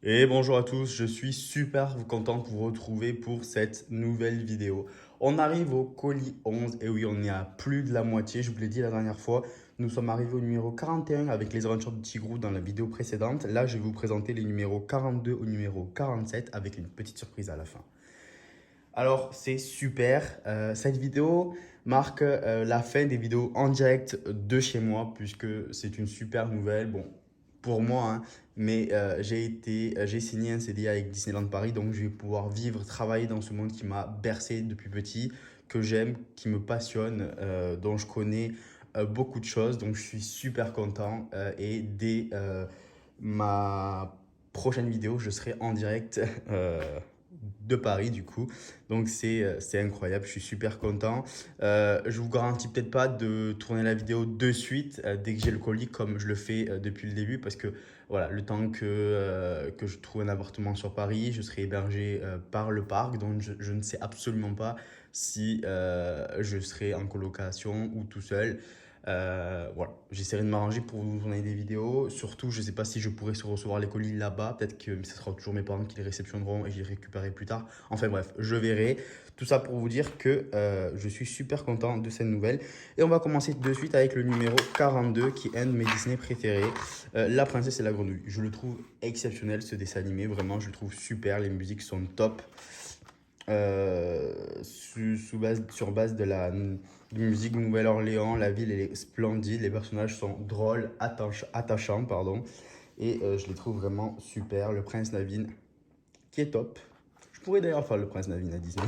Et bonjour à tous, je suis super content de vous retrouver pour cette nouvelle vidéo. On arrive au colis 11 et oui, on est à plus de la moitié, je vous l'ai dit la dernière fois. Nous sommes arrivés au numéro 41 avec les aventures de Tigrou dans la vidéo précédente. Là, je vais vous présenter les numéros 42 au numéro 47 avec une petite surprise à la fin. Alors, c'est super. Cette vidéo marque la fin des vidéos en direct de chez moi puisque c'est une super nouvelle. Bon, pour moi, hein, mais j'ai signé un CDI avec Disneyland Paris, donc je vais pouvoir vivre, travailler dans ce monde qui m'a bercé depuis petit, que j'aime, qui me passionne, dont je connais beaucoup de choses. Donc, je suis super content et dès ma prochaine vidéo, je serai en direct de Paris du coup. Donc c'est incroyable, je suis super content. Je vous garantis peut-être pas de tourner la vidéo de suite dès que j'ai le colis comme je le fais depuis le début parce que voilà, le temps que je trouve un appartement sur Paris, je serai hébergé par le parc. Donc je ne sais absolument pas si je serai en colocation ou tout seul. Voilà, j'essaierai de m'arranger pour vous tourner des vidéos. Surtout, je ne sais pas si je pourrai recevoir les colis là-bas. Peut-être que ce sera toujours mes parents qui les réceptionneront et je les récupérerai plus tard. Enfin bref, je verrai. Tout ça pour vous dire que je suis super content de cette nouvelle. Et on va commencer de suite avec le numéro 42 qui est un de mes Disney préférés. La princesse et la grenouille. Je le trouve exceptionnel ce dessin animé. Vraiment, je le trouve super. Les musiques sont top. Sur base de la musique de Nouvelle-Orléans, la ville elle est splendide, les personnages sont drôles, attachants, pardon, et je les trouve vraiment super. Le prince Naveen qui est top. Je pourrais d'ailleurs faire le prince Naveen à Disney.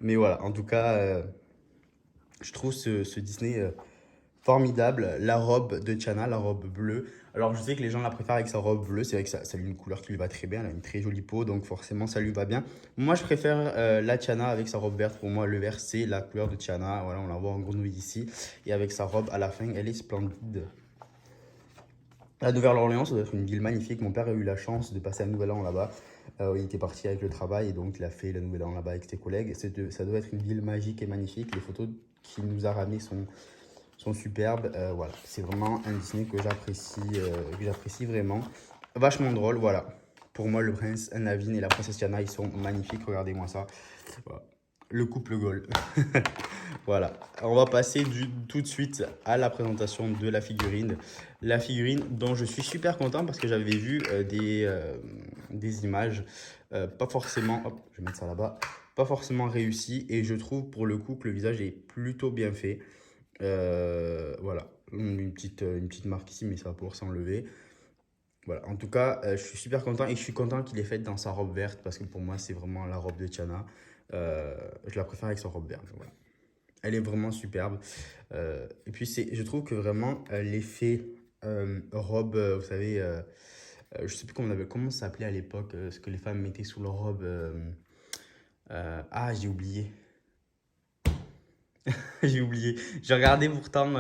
Mais voilà, en tout cas, je trouve ce Disney formidable. La robe de Tiana, la robe bleue. Alors, je sais que les gens la préfèrent avec sa robe bleue. C'est vrai que ça lui une couleur qui lui va très bien. Elle a une très jolie peau, donc forcément, ça lui va bien. Moi, je préfère la Tiana avec sa robe verte. Pour moi, le vert, c'est la couleur de Tiana. Voilà, on la voit en grenouille ici. Et avec sa robe à la fin, elle est splendide. La Nouvelle-Orléans, ça doit être une ville magnifique. Mon père a eu la chance de passer un nouvel an là-bas. Il était parti avec le travail et donc il a fait le nouvel an là-bas avec ses collègues. Ça doit être une ville magique et magnifique. Les photos qu'il nous a ramenées sont superbes. Voilà, c'est vraiment un Disney que j'apprécie vraiment. Vachement drôle, voilà. Pour moi, le prince Naveen et la princesse Tiana, ils sont magnifiques. Regardez-moi ça. Voilà. Le couple Gold. Voilà. On va passer tout de suite à la présentation de la figurine. La figurine dont je suis super content parce que j'avais vu des images pas forcément. Hop, je vais mettre ça là-bas. Pas forcément réussies. Et je trouve pour le coup que le visage est plutôt bien fait. Voilà, une petite marque ici, mais ça va pouvoir s'enlever. Voilà, en tout cas, je suis super content et je suis content qu'il ait fait dans sa robe verte parce que pour moi, c'est vraiment la robe de Tiana. Je la préfère avec sa robe verte. Voilà. Elle est vraiment superbe. Et puis, je trouve que vraiment l'effet robe, vous savez, je sais plus comment ça s'appelait à l'époque, ce que les femmes mettaient sous leur robe. J'ai oublié. J'ai oublié. J'ai regardé pourtant,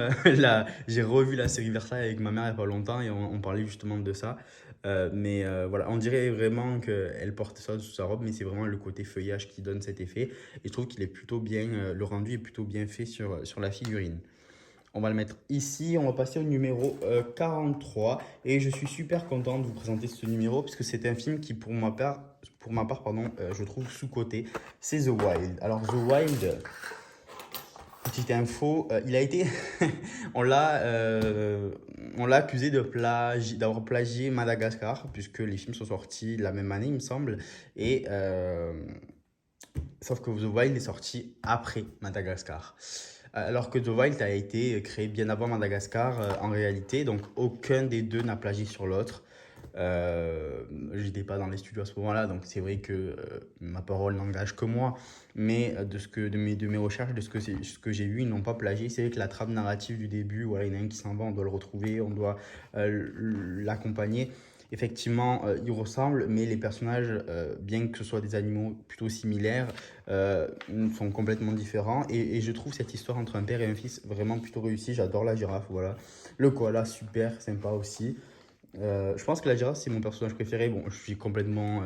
j'ai revu la série Versailles avec ma mère il n'y a pas longtemps et on parlait justement de ça. Voilà, on dirait vraiment qu'elle porte ça sous sa robe, mais c'est vraiment le côté feuillage qui donne cet effet. Et je trouve qu'il est plutôt bien, le rendu est plutôt bien fait sur la figurine. On va le mettre ici, on va passer au numéro 43 et je suis super content de vous présenter ce numéro puisque c'est un film qui pour ma part pardon, je trouve sous-coté. C'est The Wild. Alors The Wild, petite info, il a été, on l'a, euh, on l'a accusé d'avoir plagié Madagascar, puisque les films sont sortis la même année, il me semble, et sauf que The Wild est sorti après Madagascar. Alors que The Wild a été créé bien avant Madagascar en réalité, donc aucun des deux n'a plagié sur l'autre. J'étais pas dans les studios à ce moment-là, donc c'est vrai que ma parole n'engage que moi. Mais de mes recherches, ce que j'ai vu, ils n'ont pas plagié. C'est vrai que la trame narrative du début, voilà, il y en a un qui s'en va, on doit le retrouver, on doit l'accompagner. Effectivement, ils ressemblent, mais les personnages, bien que ce soit des animaux plutôt similaires, sont complètement différents. Et je trouve cette histoire entre un père et un fils vraiment plutôt réussie. J'adore la girafe, voilà. Le koala, super sympa aussi. Je pense que la girafe, c'est mon personnage préféré. Bon, je suis complètement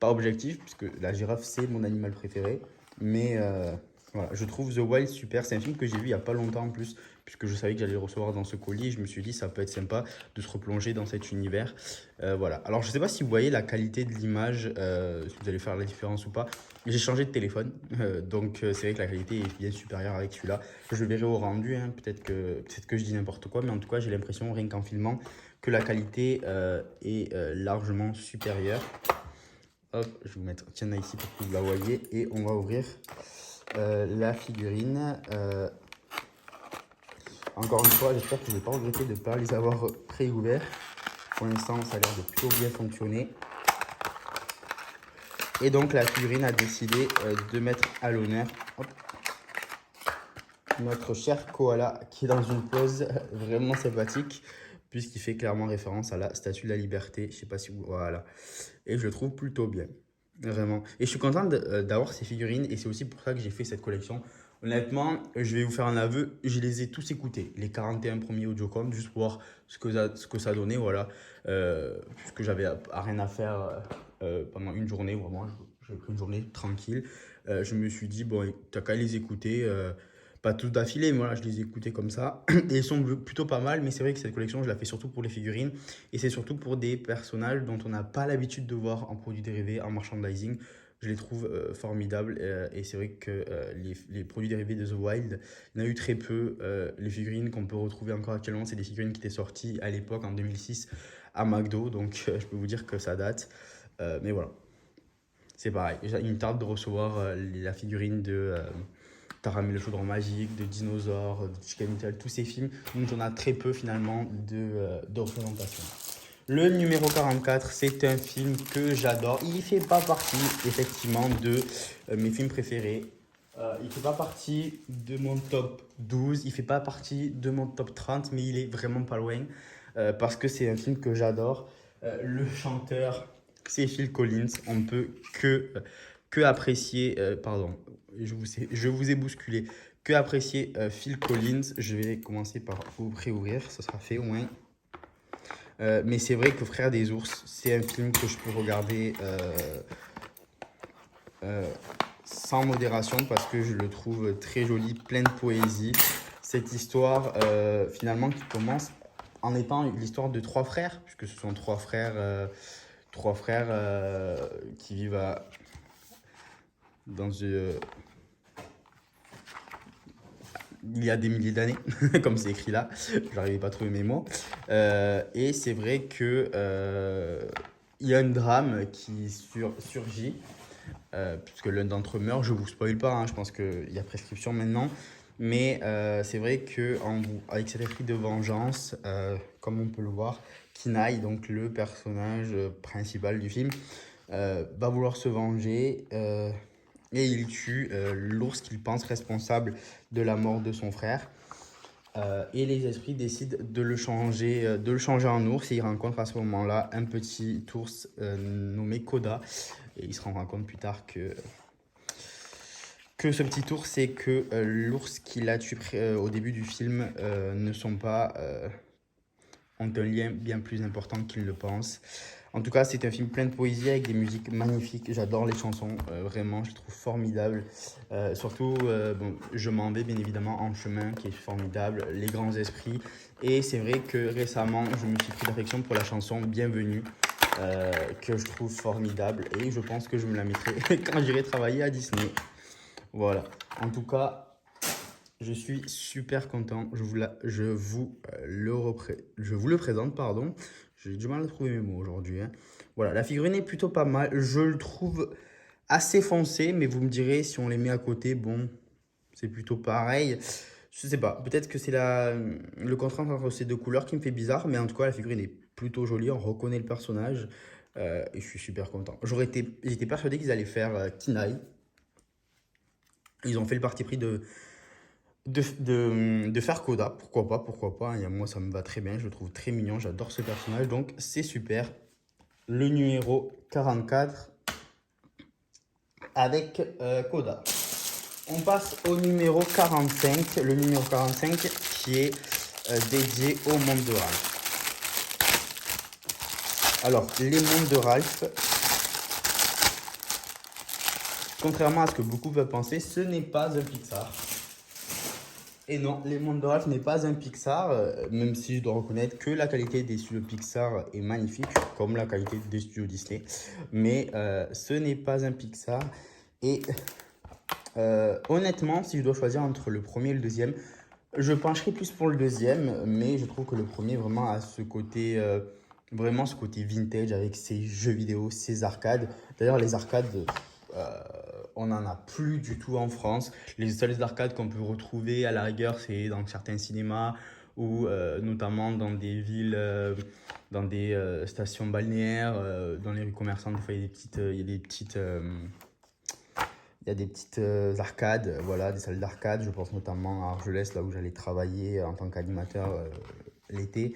pas objectif, puisque la girafe, c'est mon animal préféré. Mais voilà, je trouve The Wild super. C'est un film que j'ai vu il y a pas longtemps en plus, puisque je savais que j'allais le recevoir dans ce colis. Je me suis dit, ça peut être sympa de se replonger dans cet univers. Voilà. Alors, je ne sais pas si vous voyez la qualité de l'image, si vous allez faire la différence ou pas. J'ai changé de téléphone, donc c'est vrai que la qualité est bien supérieure avec celui-là. Je le verrai au rendu, hein. Peut-être que je dis n'importe quoi, mais en tout cas, j'ai l'impression, rien qu'en filmant, que la qualité est largement supérieure. Hop, je vais vous mettre Tiana ici pour que vous la voyez et on va ouvrir la figurine. Encore une fois, j'espère que je ne vais pas regretter de ne pas les avoir pré-ouverts. Pour l'instant, ça a l'air de plutôt bien fonctionner. Et donc, la figurine a décidé de mettre à l'honneur notre cher koala qui est dans une pose vraiment sympathique, puisqu'il fait clairement référence à la Statue de la Liberté. Je ne sais pas si vous... Voilà. Et je le trouve plutôt bien. Vraiment. Et je suis content d'avoir ces figurines et c'est aussi pour ça que j'ai fait cette collection. Honnêtement, je vais vous faire un aveu, je les ai tous écoutés, les 41 premiers Audiocom, juste pour voir ce que ça donnait, voilà. Puisque j'avais rien à faire pendant une journée, vraiment, j'ai pris une journée tranquille. Je me suis dit, bon, t'as qu'à les écouter, pas tous d'affilée, mais voilà, je les ai écoutés comme ça. Et ils sont plutôt pas mal, mais c'est vrai que cette collection, je la fais surtout pour les figurines. Et c'est surtout pour des personnages dont on n'a pas l'habitude de voir en produits dérivés, en merchandising. Je les trouve formidables et c'est vrai que les produits dérivés de The Wild, il y en a eu très peu. Les figurines qu'on peut retrouver encore actuellement, c'est des figurines qui étaient sorties à l'époque, en 2006, à McDo. Donc je peux vous dire que ça date. Mais voilà, c'est pareil. Il me tarde de recevoir la figurine de Taram et le chaudron magique, de Dinosaures, de Chicken Little, tous ces films dont on a très peu finalement de représentation. Le numéro 44, c'est un film que j'adore. Il ne fait pas partie, effectivement, de mes films préférés. Il ne fait pas partie de mon top 12. Il ne fait pas partie de mon top 30, mais il est vraiment pas loin. Parce que c'est un film que j'adore. Le chanteur, c'est Phil Collins. On ne peut que apprécier... pardon, je vous ai bousculé. Que apprécier Phil Collins. Je vais commencer par vous réouvrir. Ça sera fait au moins... mais c'est vrai que Frères des ours, c'est un film que je peux regarder sans modération parce que je le trouve très joli, plein de poésie. Cette histoire, finalement, qui commence en étant l'histoire de trois frères, puisque ce sont trois frères qui vivent dans il y a des milliers d'années, comme c'est écrit là, je n'arrivais pas à trouver mes mots. Et c'est vrai que il y a un drame qui surgit, puisque l'un d'entre eux meurt. Je ne vous spoil pas, hein, je pense qu'il y a prescription maintenant. Mais c'est vrai qu'avec cet esprit de vengeance, comme on peut le voir, Kinaï, donc le personnage principal du film, va vouloir se venger. Et il tue l'ours qu'il pense responsable de la mort de son frère. Et les esprits décident de le changer en ours. Et il rencontre à ce moment-là un petit ours nommé Koda. Et il se rend compte plus tard que ce petit ours, c'est que l'ours qu'il a tué au début du film ont un lien bien plus important qu'il le pense. En tout cas, c'est un film plein de poésie avec des musiques magnifiques. J'adore les chansons, vraiment, je les trouve formidables. Surtout, bon, Je m'en vais bien évidemment en chemin, qui est formidable, Les grands esprits. Et c'est vrai que récemment, je me suis pris d'affection pour la chanson Bienvenue, que je trouve formidable. Et je pense que je me la mettrai quand j'irai travailler à Disney. Voilà. En tout cas, je suis super content. Je vous le présente, pardon. J'ai du mal à trouver mes mots aujourd'hui, hein. Voilà, la figurine est plutôt pas mal. Je le trouve assez foncé, mais vous me direz si on les met à côté, bon, c'est plutôt pareil. Je sais pas, peut-être que c'est le contraste entre ces deux couleurs qui me fait bizarre, mais en tout cas, la figurine est plutôt jolie. On reconnaît le personnage et je suis super content. J'étais persuadé qu'ils allaient faire Kinaï. Ils ont fait le parti pris de faire Koda, pourquoi pas, et moi ça me va très bien, je le trouve très mignon, j'adore ce personnage, donc c'est super. Le numéro 44 avec Koda. On passe au numéro 45, le numéro 45 qui est dédié au monde de Ralph. Alors, les mondes de Ralph, contrairement à ce que beaucoup peuvent penser, ce n'est pas un Pixar. Et non, Les Mondes de Ralph n'est pas un Pixar, même si je dois reconnaître que la qualité des studios Pixar est magnifique, comme la qualité des studios Disney. Mais ce n'est pas un Pixar. Et honnêtement, si je dois choisir entre le premier et le deuxième, je pencherai plus pour le deuxième, mais je trouve que le premier vraiment a ce côté, vraiment ce côté vintage avec ses jeux vidéo, ses arcades. D'ailleurs, les arcades, euh, on n'en a plus du tout en France. Les seules arcades qu'on peut retrouver à la rigueur, c'est dans certains cinémas ou notamment dans des villes, dans des stations balnéaires, dans les rues commerçantes. Des fois, il y a des petites, il y a des petites arcades, voilà, des salles d'arcade. Je pense notamment à Argelès, là où j'allais travailler en tant qu'animateur l'été.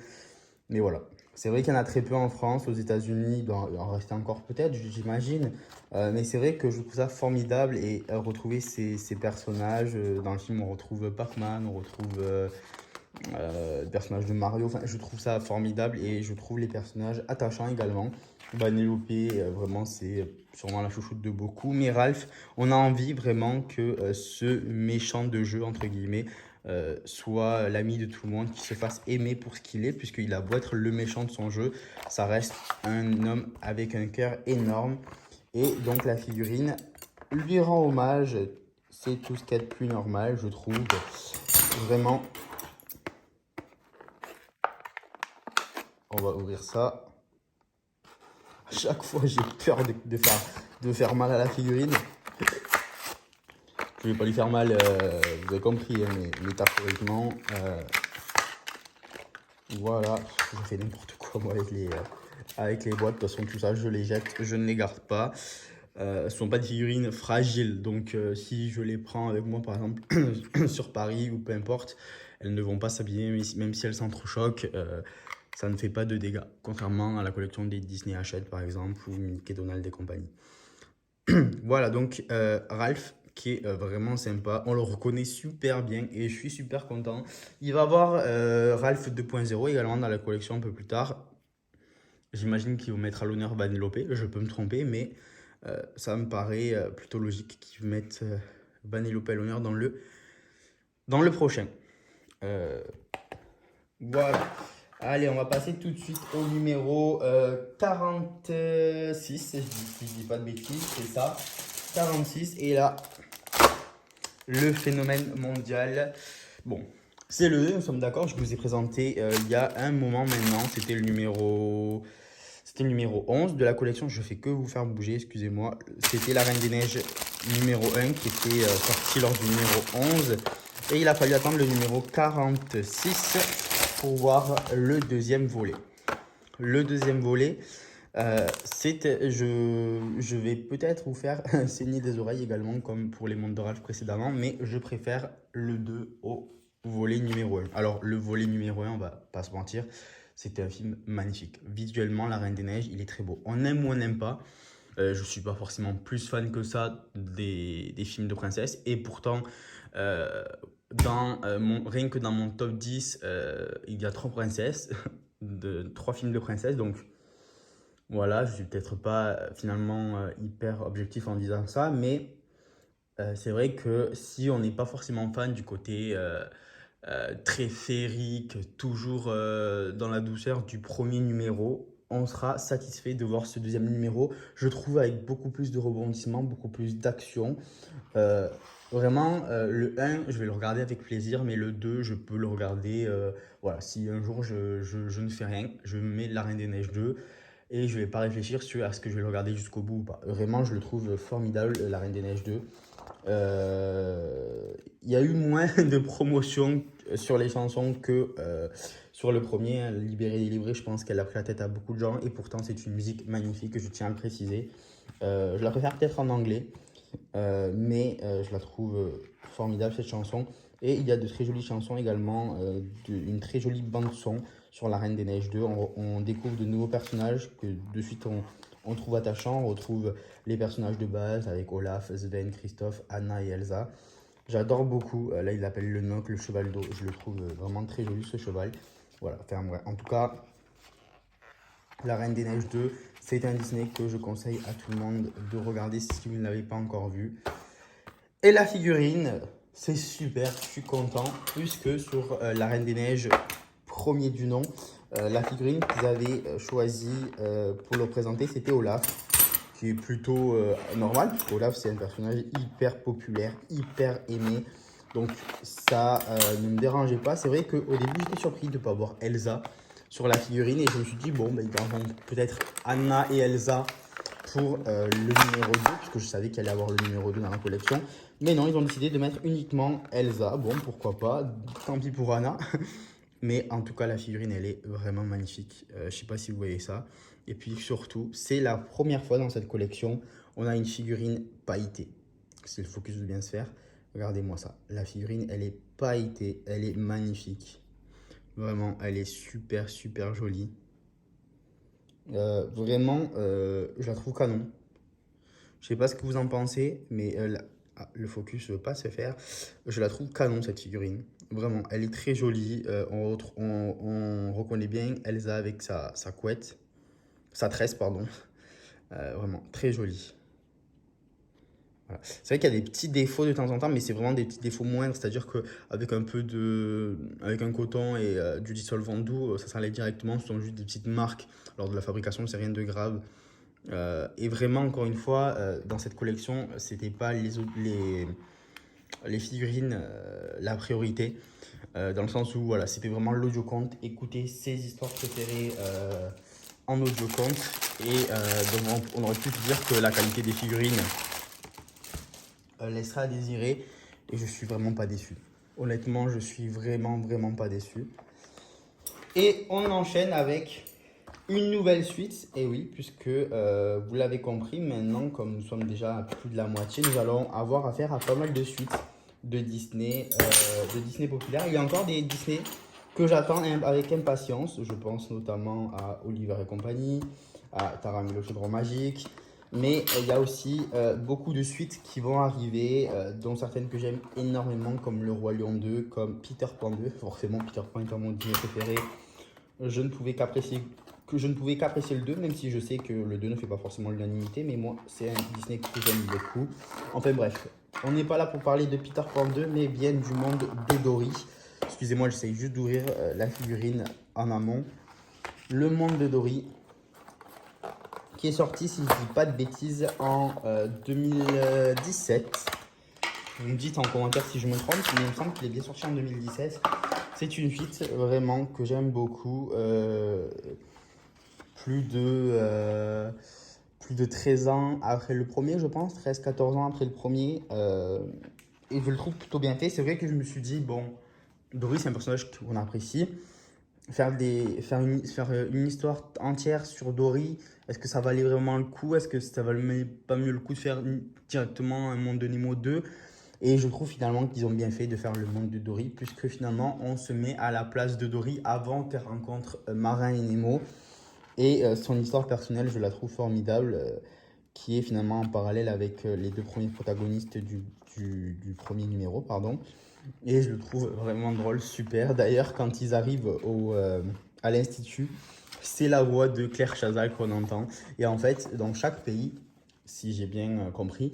Mais voilà, c'est vrai qu'il y en a très peu en France, aux États-Unis, il doit en rester encore peut-être, j'imagine. Mais c'est vrai que je trouve ça formidable et retrouver ces personnages. Dans le film, on retrouve Pac-Man, on retrouve le personnage de Mario. Enfin, je trouve ça formidable et je trouve les personnages attachants également. Vanellope, vraiment, c'est sûrement la chouchoute de beaucoup. Mais Ralph, on a envie vraiment que ce méchant de jeu, entre guillemets, soit l'ami de tout le monde, qui se fasse aimer pour ce qu'il est, puisqu'il a beau être le méchant de son jeu, ça reste un homme avec un cœur énorme. Et donc la figurine lui rend hommage, c'est tout ce qu'il y a de plus normal, je trouve. Vraiment, on va ouvrir ça. À chaque fois, j'ai peur de faire mal à la figurine. Je vais pas lui faire mal, vous avez compris, hein, mais métaphoriquement. Voilà, je fais n'importe quoi moi avec les boîtes. De toute façon, tout ça, je les jette, je ne les garde pas. Ce ne sont pas des figurines fragiles, donc si je les prends avec moi, par exemple, sur Paris ou peu importe, elles ne vont pas s'abîmer, même si elles s'entrechoquent. Ça ne fait pas de dégâts, contrairement à la collection des Disney Hachette par exemple, ou Mickey Donald et compagnie. Voilà, donc Ralph, qui est vraiment sympa, on le reconnaît super bien et je suis super content. Il va avoir Ralph 2.0 également dans la collection un peu plus tard. J'imagine qu'ils vont mettre à l'honneur Vanellope, je peux me tromper, mais ça me paraît plutôt logique qu'ils mettent Vanellope à l'honneur dans le prochain. Voilà. Allez, on va passer tout de suite au numéro 46, si je dis pas de bêtises, c'est ça. 46, et là, le phénomène mondial. Bon, c'est le 2, nous sommes d'accord, je vous ai présenté il y a un moment maintenant, c'était le numéro 11 de la collection, je fais que vous faire bouger, excusez-moi. C'était la Reine des Neiges numéro 1 qui était sorti lors du numéro 11. Et il a fallu attendre le numéro 46 pour voir le deuxième volet. Le deuxième volet, je vais peut-être vous faire saigner des oreilles également, comme pour les mondes de Ralph précédemment, mais je préfère le 2 au volet numéro 1. Alors, le volet numéro 1, on va pas se mentir, c'était un film magnifique. Visuellement, La Reine des Neiges, il est très beau. On aime ou on n'aime pas. Je suis pas forcément plus fan que ça des films de princesses. Et pourtant, euh, rien que dans mon top 10, il y a trois princesses, trois films de princesses. Donc voilà, je suis peut-être pas finalement hyper objectif en disant ça. Mais c'est vrai que si on n'est pas forcément fan du côté très féerique, toujours dans la douceur du premier numéro, on sera satisfait de voir ce deuxième numéro, je trouve, avec beaucoup plus de rebondissements, beaucoup plus d'action. Euh, Vraiment, le un, je vais le regarder avec plaisir, mais le 2, je peux le regarder. Voilà, si un jour je ne fais rien, je mets La Reine des Neiges 2 et je ne vais pas réfléchir à ce que je vais le regarder jusqu'au bout ou pas. Vraiment, je le trouve formidable, La Reine des Neiges 2. Il y a eu moins de promotion sur les chansons que sur le premier, hein, Libéré, délivré. Je pense qu'elle a pris la tête à beaucoup de gens et pourtant c'est une musique magnifique, je tiens à le préciser. Je la préfère peut-être en anglais, mais je la trouve formidable cette chanson. Et il y a de très jolies chansons également, une très jolie bande son sur La Reine des Neiges 2. On découvre de nouveaux personnages que de suite on trouve attachants. On retrouve les personnages de base avec Olaf, Sven, Christophe, Anna et Elsa. J'adore beaucoup. Là, il l'appelle le Noc, le cheval d'eau. Je le trouve vraiment très joli ce cheval. Voilà, enfin, ouais. En tout cas, La Reine des Neiges 2, c'est un Disney que je conseille à tout le monde de regarder si vous ne l'avez pas encore vu. Et la figurine, C'est super, je suis content. Puisque sur la Reine des Neiges, premier du nom, la figurine qu'ils avaient choisi pour le présenter, c'était Olaf, qui est plutôt normal, puisque Olaf, c'est un personnage hyper populaire, hyper aimé. Donc ça ne me dérangeait pas. C'est vrai qu'au début, j'étais surpris de ne pas voir Elsa sur la figurine. Et je me suis dit, bon, ben, ils vont peut-être Anna et Elsa pour le numéro 2, puisque je savais qu'il allait avoir le numéro 2 dans la collection. Mais non, ils ont décidé de mettre uniquement Elsa. Bon, pourquoi pas, tant pis pour Anna. Mais en tout cas, la figurine, elle est vraiment magnifique. Je ne sais pas si vous voyez ça. Et puis surtout, c'est la première fois dans cette collection, on a une figurine pailletée. Si le focus veut bien se faire, regardez-moi ça. La figurine, elle est pailletée, elle est magnifique. Vraiment, elle est super, super jolie. Vraiment, je la trouve canon. Je sais pas ce que vous en pensez, mais le focus ne veut pas se faire. Je la trouve canon, cette figurine. Vraiment, elle est très jolie. On reconnaît bien Elsa avec sa couette, sa tresse, pardon. Vraiment, très jolie. Voilà. C'est vrai qu'il y a des petits défauts de temps en temps, mais c'est vraiment des petits défauts moindres. C'est-à-dire qu'avec avec un coton et du dissolvant doux, ça s'enlève directement. Ce sont juste des petites marques lors de la fabrication, c'est rien de grave. Et vraiment, encore une fois, dans cette collection, c'était pas les figurines la priorité. Dans le sens où voilà, c'était vraiment l'audioconte, écouter ses histoires préférées en audioconte. Et donc on aurait pu dire que la qualité des figurines laissera à désirer. Et je suis vraiment pas déçu. Honnêtement, je suis vraiment pas déçu. Et on enchaîne avec une nouvelle suite, et oui, puisque vous l'avez compris, maintenant, comme nous sommes déjà à plus de la moitié, nous allons avoir affaire à pas mal de suites de Disney populaires. Il y a encore des Disney que j'attends avec impatience. Je pense notamment à Oliver et compagnie, à Taram et le chaudron magique. Mais il y a aussi beaucoup de suites qui vont arriver, dont certaines que j'aime énormément, comme Le Roi Lion 2, comme Peter Pan 2. Forcément, Peter Pan étant mon Disney préféré, je ne pouvais qu'apprécier le 2, même si je sais que le 2 ne fait pas forcément l'unanimité, mais moi, c'est un Disney que j'aime beaucoup. Enfin bref, on n'est pas là pour parler de Peter Pan 2, mais bien du monde de Dory. Excusez-moi, j'essaye juste d'ouvrir la figurine en amont. Le monde de Dory, qui est sorti, si je ne dis pas de bêtises, en 2017. Vous me dites en commentaire si je me trompe, mais il me semble qu'il est bien sorti en 2017. C'est une suite vraiment que j'aime beaucoup. Plus de 13 ans après le premier, je pense, 13-14 ans après le premier. Et je le trouve plutôt bien fait. C'est vrai que je me suis dit, bon, Dory, c'est un personnage qu'on apprécie. Faire une histoire entière sur Dory, est-ce que ça valait vraiment le coup? Est-ce que ça valait pas mieux le coup de faire directement un Monde de Nemo 2? Et je trouve finalement qu'ils ont bien fait de faire le monde de Dory, puisque finalement on se met à la place de Dory avant qu'elle rencontre Marin et Nemo. Et son histoire personnelle, je la trouve formidable, qui est finalement en parallèle avec les deux premiers protagonistes du premier numéro, pardon. Et je le trouve vraiment drôle, super. D'ailleurs, quand ils arrivent à l'Institut, c'est la voix de Claire Chazal qu'on entend. Et en fait, dans chaque pays, si j'ai bien compris,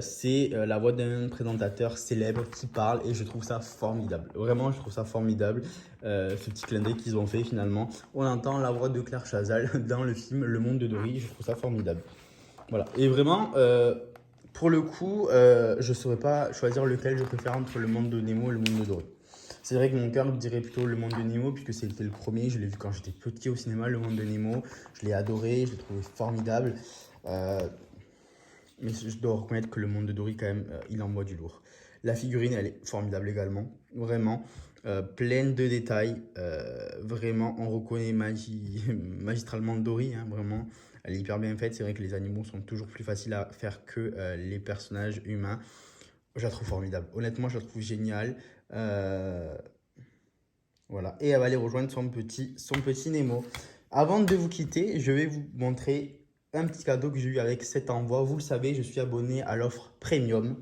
c'est la voix d'un présentateur célèbre qui parle et je trouve ça formidable. Vraiment, je trouve ça formidable, ce petit clin d'œil qu'ils ont fait finalement. On entend la voix de Claire Chazal dans le film Le Monde de Dory, je trouve ça formidable. Voilà. Et vraiment, pour le coup, je ne saurais pas choisir lequel je préfère entre le monde de Nemo et le monde de Dory. C'est vrai que mon cœur me dirait plutôt le monde de Nemo, puisque c'était le premier. Je l'ai vu quand j'étais petit au cinéma, le monde de Nemo. Je l'ai adoré, je l'ai trouvé formidable. Mais je dois reconnaître que le monde de Dory, quand même, il envoie du lourd. La figurine, elle est formidable également. Vraiment. Pleine de détails. Vraiment, on reconnaît magistralement Dory. Hein, vraiment. Elle est hyper bien faite. C'est vrai que les animaux sont toujours plus faciles à faire que les personnages humains. Je la trouve formidable. Honnêtement, je la trouve géniale. Voilà. Et elle va aller rejoindre son petit Nemo. Avant de vous quitter, je vais vous montrer un petit cadeau que j'ai eu avec cet envoi. Vous le savez, je suis abonné à l'offre Premium.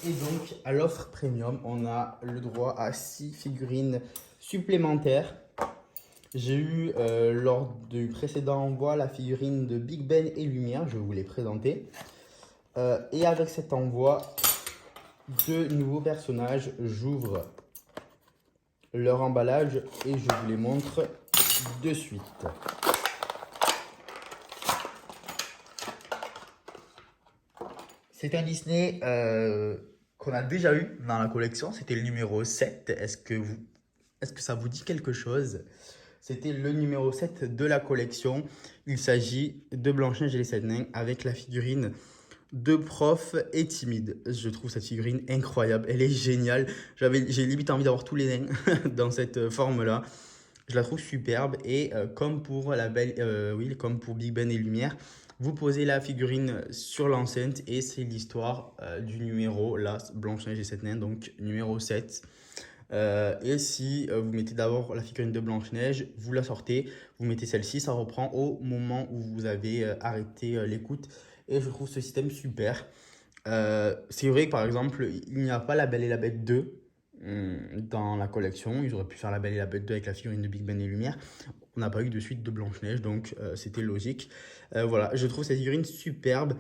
Et donc, à l'offre Premium, on a le droit à 6 figurines supplémentaires. J'ai eu, lors du précédent envoi, la figurine de Big Ben et Lumière. Je vais vous les présenter. Et avec cet envoi, deux nouveaux personnages. J'ouvre leur emballage et je vous les montre de suite. C'est un Disney qu'on a déjà eu dans la collection. C'était le numéro 7. Est-ce que ça vous dit quelque chose? C'était le numéro 7 de la collection. Il s'agit de Blanche-Neige et les 7 nains avec la figurine de Prof et Timide. Je trouve cette figurine incroyable. Elle est géniale. J'ai limite envie d'avoir tous les nains dans cette forme-là. Je la trouve superbe et comme pour comme pour Big Ben et Lumière, vous posez la figurine sur l'enceinte et c'est l'histoire du numéro, là, Blanche-Neige et 7 nains, donc numéro 7. Et si vous mettez d'abord la figurine de Blanche-Neige, vous la sortez, vous mettez celle-ci, ça reprend au moment où vous avez arrêté l'écoute. Et je trouve ce système super. C'est vrai que par exemple, il n'y a pas La Belle et la Bête 2 dans la collection. Ils auraient pu faire La Belle et la Bête 2 avec la figurine de Big Ben et Lumière. On n'a pas eu de suite de Blanche-Neige, donc c'était logique. Voilà, je trouve cette figurine superbe.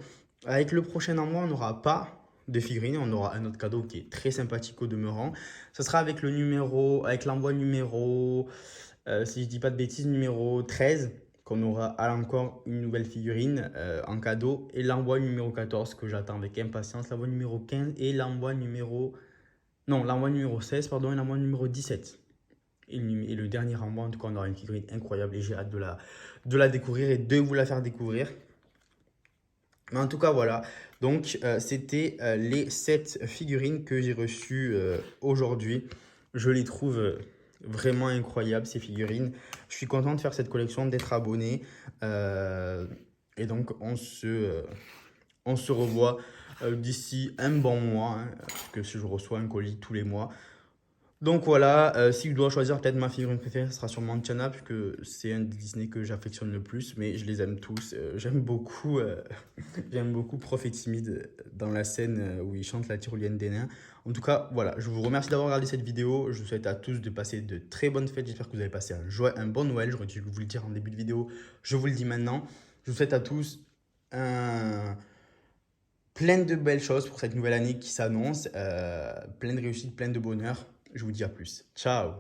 Avec le prochain envoi, on n'aura pas de figurine, on aura un autre cadeau qui est très sympathique au demeurant. Ce sera avec avec l'envoi numéro, si je dis pas de bêtises, numéro 13, qu'on aura encore une nouvelle figurine en cadeau. Et l'envoi numéro 14 que j'attends avec impatience, l'envoi numéro 15 et l'envoi numéro... Non, l'envoi numéro 16, pardon, et l'envoi numéro 17. Et le dernier envoi, en tout cas, on aura une figurine incroyable et j'ai hâte de la découvrir et de vous la faire découvrir. Mais en tout cas, voilà. Donc, c'était les 7 figurines que j'ai reçues aujourd'hui. Je les trouve vraiment incroyables, ces figurines. Je suis content de faire cette collection, d'être abonné. Et donc, on se revoit d'ici un bon mois, hein, parce que si je reçois un colis tous les mois. Donc voilà, si je dois choisir peut-être ma figurine préférée, ce sera sûrement Tiana, puisque c'est un des Disney que j'affectionne le plus, mais je les aime tous. J'aime beaucoup Prof et Timide dans la scène où il chante la tyrolienne des nains. En tout cas, voilà, je vous remercie d'avoir regardé cette vidéo. Je vous souhaite à tous de passer de très bonnes fêtes. J'espère que vous avez passé un bon Noël. J'aurais dû vous le dire en début de vidéo, je vous le dis maintenant. Je vous souhaite à tous plein de belles choses pour cette nouvelle année qui s'annonce, plein de réussite, plein de bonheur. Je vous dis à plus. Ciao!